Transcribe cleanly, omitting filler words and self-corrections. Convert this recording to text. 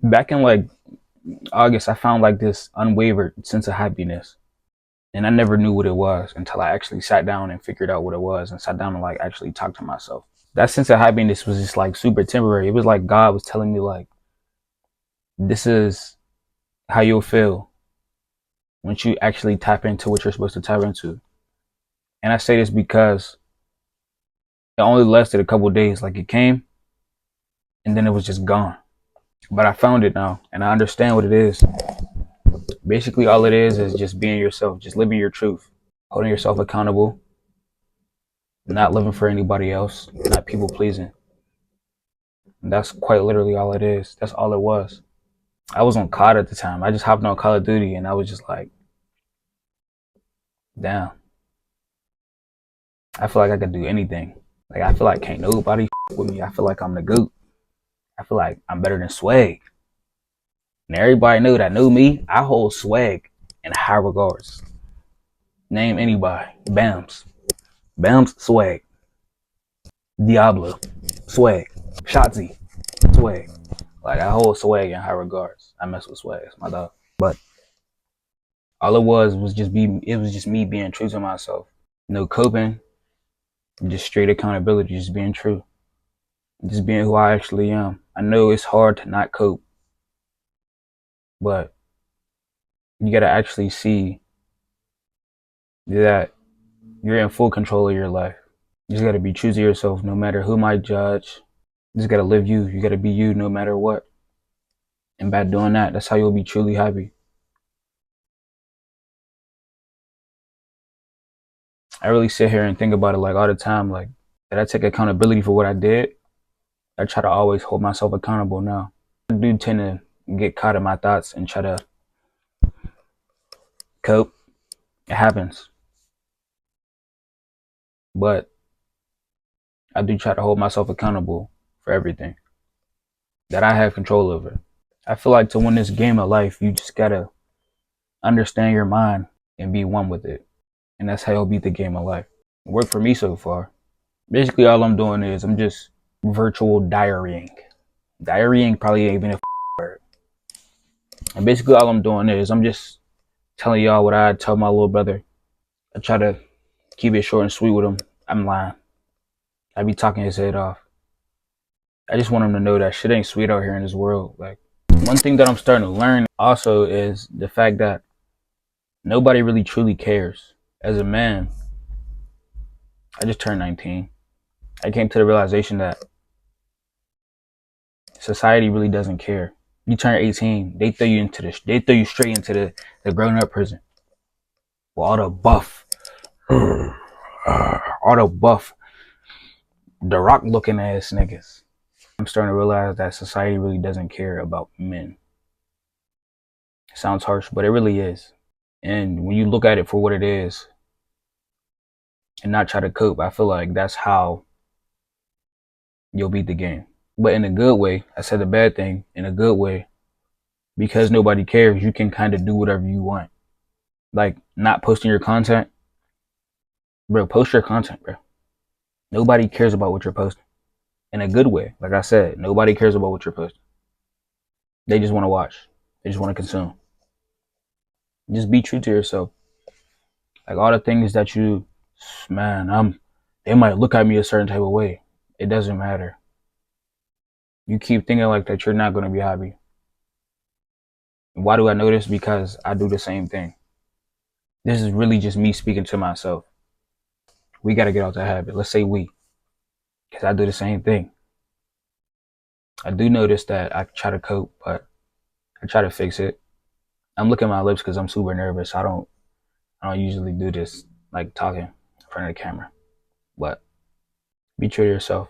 Back in like August, I found like this unwavered sense of happiness. And I never knew what it was until I actually sat down and figured out what it was and sat down and like actually talked to myself. That sense of happiness was just like super temporary. It was like God was telling me like, this is how you'll feel once you actually tap into what you're supposed to tap into. And I say this because it only lasted a couple of days. Like it came and then it was just gone. But I found it now and I understand what it is. Basically, all it is just being yourself, just living your truth, holding yourself accountable, not living for anybody else, not people pleasing. And that's quite literally all it is. That's all it was. I was on COD at the time. I just hopped on Call of Duty and I was just like, damn, I feel like I could do anything. Like, I feel like can't nobody with me. I feel like I'm the GOAT. I feel like I'm better than Swag. And everybody knew that knew me. I hold Swag in high regards. Name anybody. Bams. Bams, Swag. Diablo, Swag. Shotzi, Swag. Like, I hold Swag in high regards. I mess with Swag. It's my dog. But all it was just me being true to myself. No coping, just straight accountability, just being true. Just being who I actually am. I know it's hard to not cope, but you gotta actually see that you're in full control of your life. You just gotta be true to yourself no matter who might judge. You just gotta live you. You gotta be you no matter what. And by doing that, that's how you'll be truly happy. I really sit here and think about it like all the time. Like, did I take accountability for what I did? I try to always hold myself accountable now. I do tend to get caught in my thoughts and try to cope. It happens. But I do try to hold myself accountable for everything that I have control over. I feel like to win this game of life, you just gotta understand your mind and be one with it. And that's how you'll beat the game of life. It worked for me so far. Basically, all I'm doing is I'm just virtual diarying. Diarying probably ain't even a word. And basically, all I'm doing is I'm just telling y'all what I tell my little brother. I try to keep it short and sweet with him. I'm lying. I be talking his head off. I just want him to know that shit ain't sweet out here in this world. Like, one thing that I'm starting to learn also is the fact that nobody really truly cares. As a man, I just turned 19. I came to the realization that society really doesn't care. You turn 18, they throw you straight into the grown up prison. With all the buff, all the buff, the rock looking ass niggas. I'm starting to realize that society really doesn't care about men. It sounds harsh, but it really is. And when you look at it for what it is and not try to cope, I feel like that's how you'll beat the game. But in a good way, I said the bad thing, in a good way, because nobody cares, you can kind of do whatever you want. Like, not posting your content. Bro, post your content, bro. Nobody cares about what you're posting. In a good way. Like I said, nobody cares about what you're posting. They just want to watch. They just want to consume. Just be true to yourself. Like, all the things that they might look at me a certain type of way. It doesn't matter. You keep thinking like that, you're not going to be happy. Why do I know this? Because I do the same thing. This is really just me speaking to myself. We got to get out the habit. Let's say we. Because I do the same thing. I do notice that I try to cope, but I try to fix it. I'm looking at my lips because I'm super nervous. I don't usually do this, like talking in front of the camera. But be true to yourself.